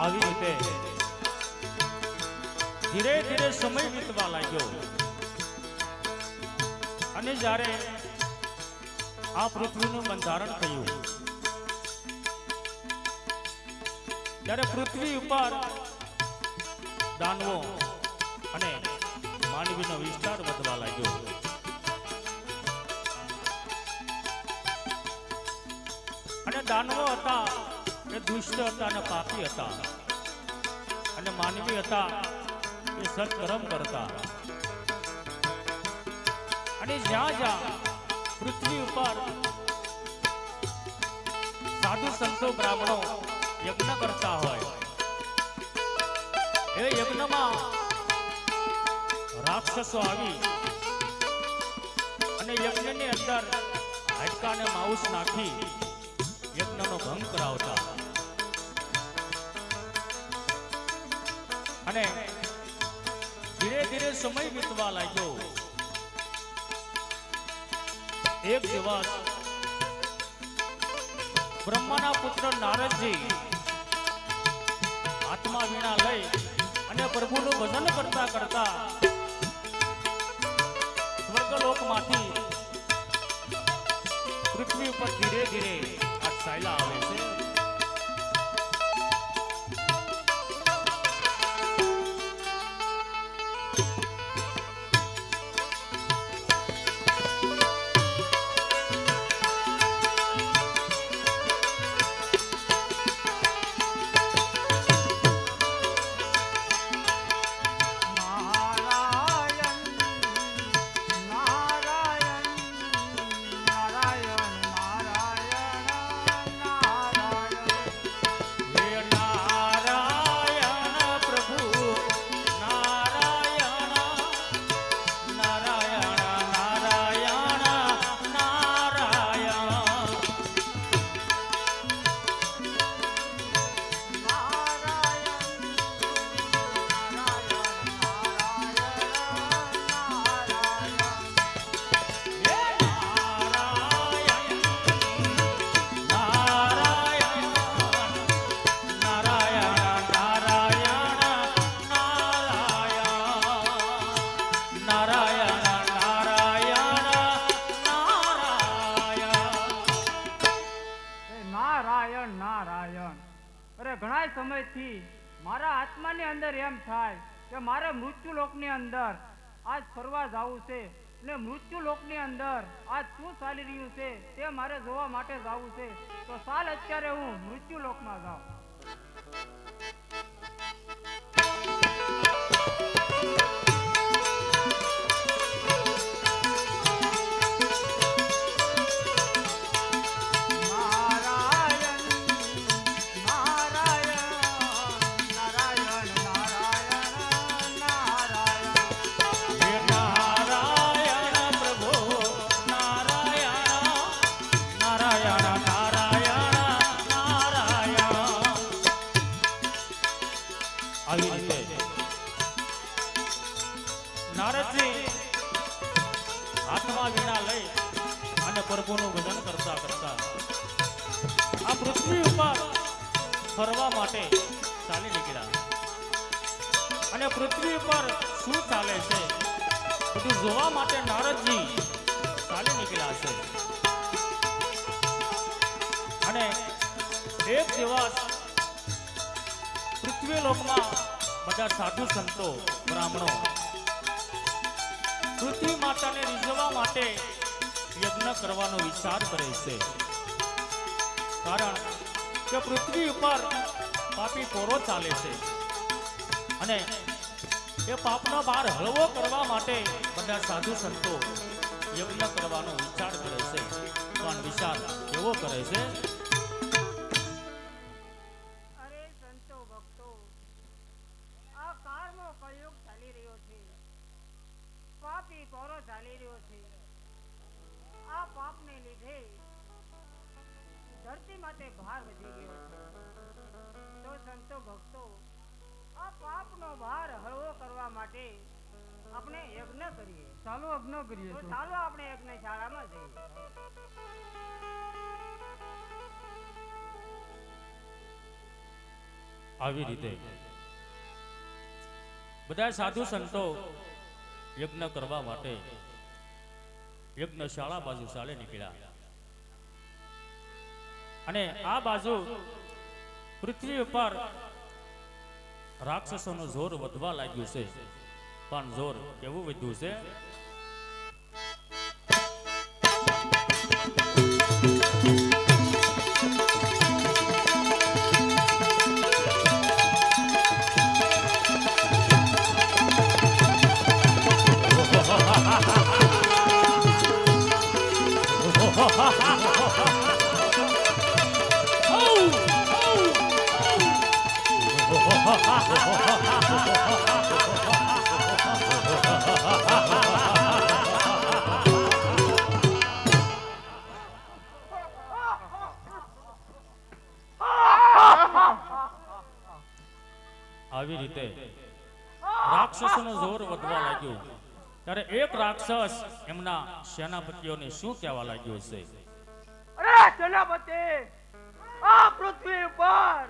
આવી રીતે ધીરે ધીરે સમય વીતવા લાગ્યો અને જ્યારે આ પૃથ્વીનું બંધારણ થયું, ત્યારે પૃથ્વી ઉપર દાનવો અને માનવીનો વિસ્તાર વધવા લાગ્યો. અને દાનવો હતા એ દુષ્ટ હતા અને પાપી હતા, અને માનવી હતા એ સત્કર્મ કરતા. અને જ્યાં જ્યાં પૃથ્વી ઉપર સાધુ સંતો બ્રાહ્મણો યજ્ઞ કરતા હોય, એ યજ્ઞમાં રાક્ષસો આવી અને યજ્ઞની અંદર હાડકા અને માંસ નાખી યજ્ઞનો ભંગ કરાવતા. અને ધીરે ધીરે સમય વીતવા લાગ્યો. એક દિવસ બ્રહ્માના પુત્ર નારદજી હાથમાં વીણા લઈ અને પ્રભુનું ભજન કરતા કરતા સ્વર્ગલોકમાંથી પૃથ્વી ઉપર ધીરે ધીરે આ ચાલ્યા આવે છે. ઘણા સમયથી મારા આત્માની અંદર એમ થાય કે મારે મૃત્યુ લોકની અંદર આજ ફરવા જવું છે, ને મૃત્યુ લોકની અંદર આજ શું ચાલી રહ્યું છે તે મારે જોવા માટે જવું છે. તો ચાલ અત્યારે હું મૃત્યુ લોકમાં જાઉં. નારદજી હાથમાં વીણા લઈ અને પ્રભુનું ભજન કરતા કરતા આ પૃથ્વી ઉપર ફરવા માટે ચાલી નીકળ્યા. અને પૃથ્વી ઉપર શું ચાલે છે બધું જોવા માટે નારદજી ચાલી નીકળ્યા છે. અને એક દિવસ પૃથ્વી લોકમાં બધા સાધુ સંતો બ્રાહ્મણો પૃથ્વી માતાને રીઝવવા માટે યજ્ઞ કરવાનો વિચાર કરે છે. કારણ કે પૃથ્વી ઉપર પાપી પોરો ચાલે છે અને એ પાપનો ભાર હળવો કરવા માટે બધા સાધુ સંતો યજ્ઞ કરવાનો વિચાર કરે છે. પણ વિચાર એવો કરે છે, અરે સંતો ભક્તો, આ કાળનો કળયુગ ચાલી રહ્યો છે, પાપી પોરો ચાલી રહ્યો છે. આ પાપને લીધે ધરતી માટે ભાર વધી ગયો છે. તો સંતો ભક્તો, આ પાપનો ભાર હળવો કરવા માટે આપણે યજ્ઞ કરીએ. ચાલો યજ્ઞ કરીએ. તો ચાલો આપણે યજ્ઞશાળામાં જઈએ. આવી રીતે બધા સાધુ સંતો યજ્ઞ કરવા માટે યજ્ઞશાળા બાજુ ચાલે નીકળ્યા અને આ બાજુ પૃથ્વી ઉપર રાક્ષસોનું જોર વધવા લાગ્યું છે. પણ જોર કેવું વધ્યું છે? આવી રીતે રાક્ષસોનું જોર વધવા લાગ્યું ત્યારે એક રાક્ષસ એમના સેનાપતિઓને શું કહેવા લાગ્યો છે? અરે સેનાપતિ, આ પૃથ્વી ઉપર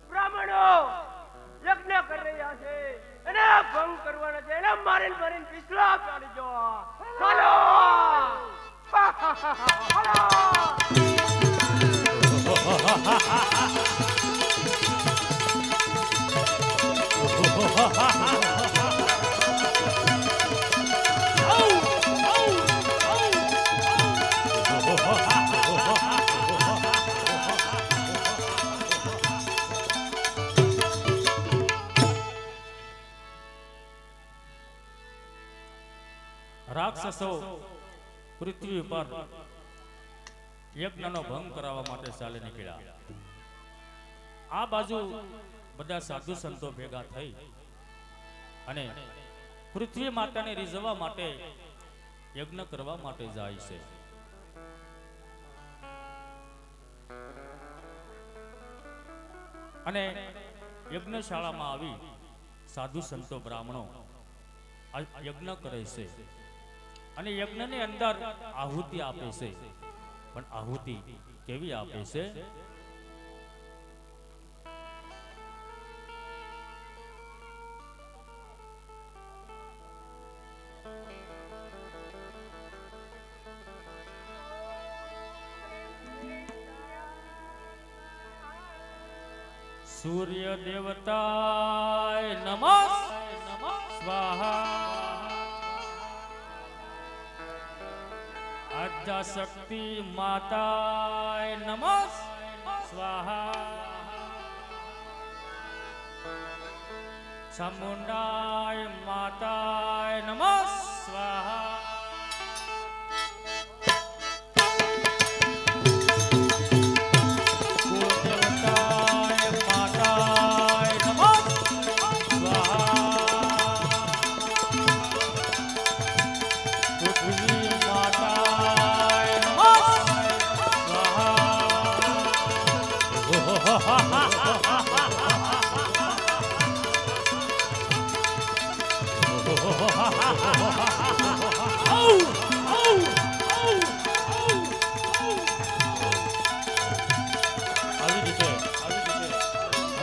બ્રાહ્મણો યજ્ઞ કરી રહ્યા છે, એને ભંગ કરવાનો છે, એને મારીને મારીને પીછલા પાડી દો. ચાલો રાક્ષસો પૃથ્વી પર યજ્ઞનો ભંગ કરાવવા માટે ચાલે નીકળ્યા. આ બાજુ બધા સાધુ સંતો ભેગા થઈ અને પૃથ્વી માતાને રીઝવવા માટે યજ્ઞ કરવા માટે જાય છે. અને યજ્ઞશાળામાં આવી સાધુ સંતો બ્રાહ્મણો યજ્ઞ કરે છે અને યજ્ઞની અંદર આહુતિ આપે છે. પણ આહુતિ કેવી આપે છે? સૂર્ય દેવતાય નમઃ સ્વાહા, આદ્યા શક્તિ માતાય નમઃ સ્વાહા, ચામુંડાય માતાય નમઃ સ્વાહા,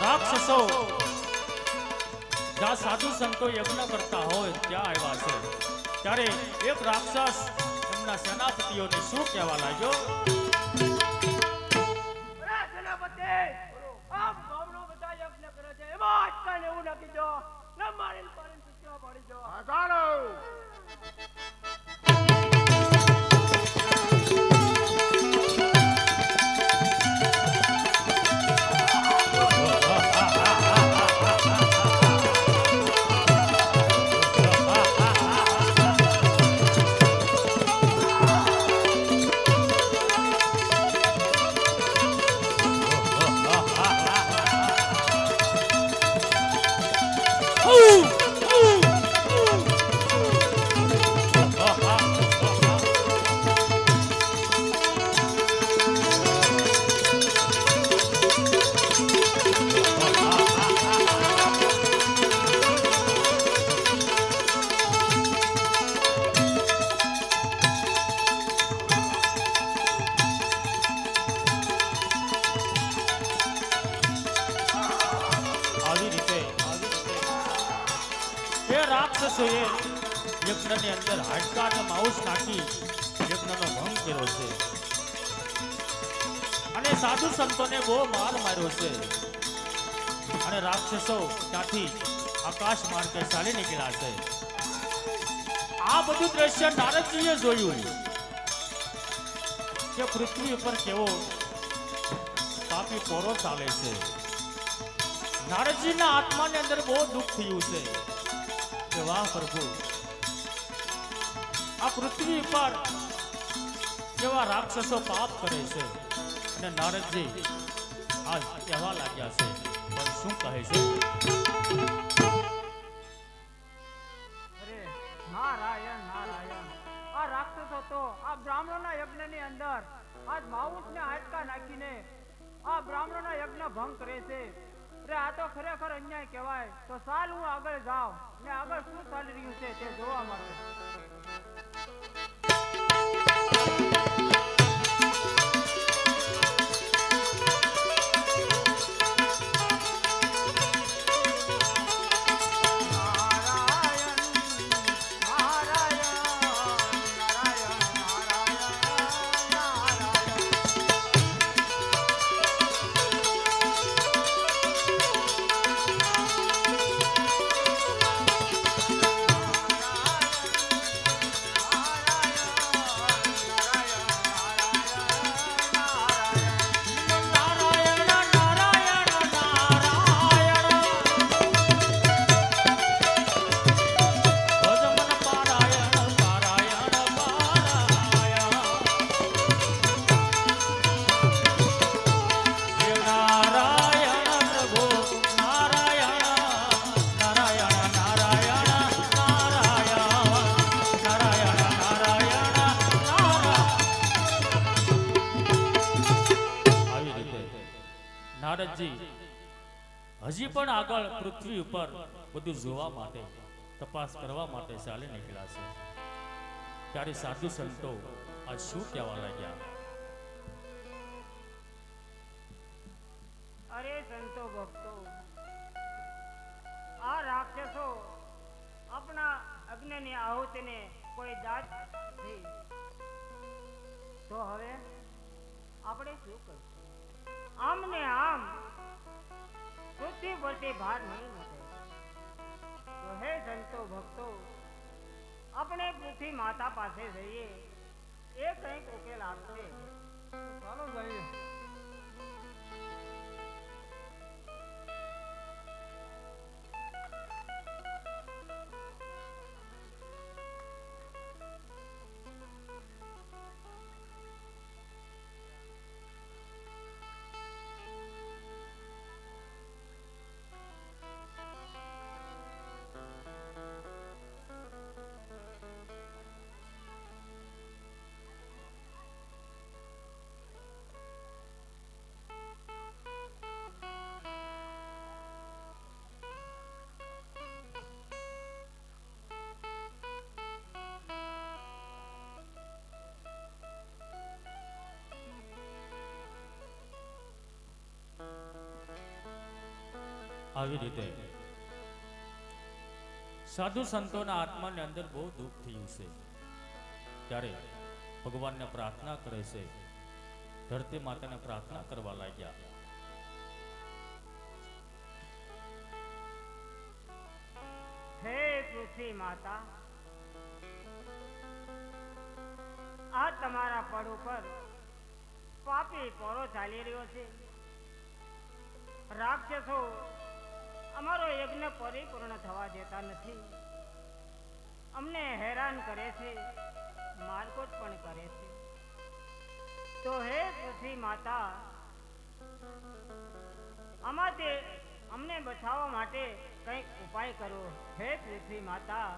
રાક્ષસો જ્યાં સાધુ સંતો યજ્ઞ કરતા હોય ત્યાં આવ્યા છે. ત્યારે એક રાક્ષસ એમના સેનાપતિઓને શું કહેવા લાગ્યો? સેનાપતિ, આપ ગામનો બધા યજ્ઞ કરે છે, એમાં અટકાને એવું નાખી દો, ને મારીને મારીને પીછલા પાડી દો. ચાલો રાક્ષસોએ યજ્ઞની અંદર હાડકા અને માઉસ નાખી યજ્ઞનો ભંગ કર્યો છે અને સાધુ સંતોને બહુ માર માર્યો છે અને રાક્ષસો ત્યાંથી આકાશ માર્ગે ચાલી નીકળ્યા છે. આ બધું દ્રશ્ય નારદજીએ જોયું કે પૃથ્વી ઉપર કેવો પાપી પોરો ચાલે છે. નારદજીના આત્માની અંદર બહુ દુઃખ થયું છે કે વાહ પ્રભુ, આ પૃથ્વી પર કેવા રાક્ષસો પાપ કરે છે. અને નારદજી આજ કહેવા લાગ્યા છે, પણ શું કહે છે? અરે નારાયણ નારાયણ, આ રાક્ષસો તો આ બ્રાહ્મણોના યજ્ઞની અંદર આજ માઉસને હાડકા નાખીને આ બ્રાહ્મણોના યજ્ઞ ભંગ કરે છે. અરે આ તો ખરેખર અન્યાય કહેવાય. તો ચાલ હું આગળ જાઉં ને આગળ શું ચાલી રહ્યું છે તે જોવા માટે. નારદજી હજી પણ આગળ પૃથ્વી ઉપર બધું જોવા માટે, તપાસ કરવા માટે ચાલી નીકળ્યા છે. ત્યારે સાધુ સંતો આ શું કહેવા લાગ્યા? અરે સંતો ભક્તો, આ રાક્ષસો આપણા અગ્નિની આહુતિને કોઈ દાદ નથી, તો હવે આપણે શું કરીશું? આમ ને આમ પૃથ્વી પરથી ભાર નહીં મૂકે. તો હે સંતો ભક્તો, આપણે પૃથ્વી માતા પાસે જઈએ, એ કંઈક ઉકેલ આપશે. ચાલો જઈએ. આવી રીતે સાધુ સંતોના આત્માની અંદર બહુ દુઃખ થયું છે. ત્યારે ભગવાનને પ્રાર્થના કરે છે, ધરતી માતાને પ્રાર્થના કરવા લાગ્યા. હે પૃથ્વી માતા, આ તમારા પડ ઉપર પાપી પોરો ચાલી રહ્યો છે. રાક્ષસો અમારો યજ્ઞ પરિપૂર્ણ થવા દેતા નથી, અમને હેરાન કરે છે, મારકુટ પણ કરે છે. તો હે પૃથ્વી માતા, આમાંથી અમને બચાવવા માટે કંઈક ઉપાય કરો. હે પૃથ્વી માતા,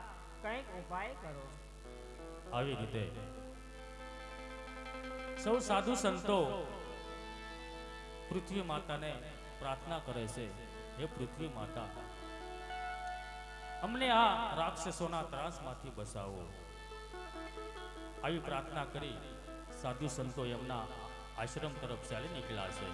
કંઈક ઉપાય કરો. આવી રીતે સૌ સાધુ સંતો પૃથ્વી માતાને પ્રાર્થના કરે છે, હે પૃથ્વી માતા, અમને આ રાક્ષસોના ત્રાસમાંથી બચાવો. આવી પ્રાર્થના કરી સાધુ સંતો એમના આશ્રમ તરફ ચાલી નીકળ્યા છે.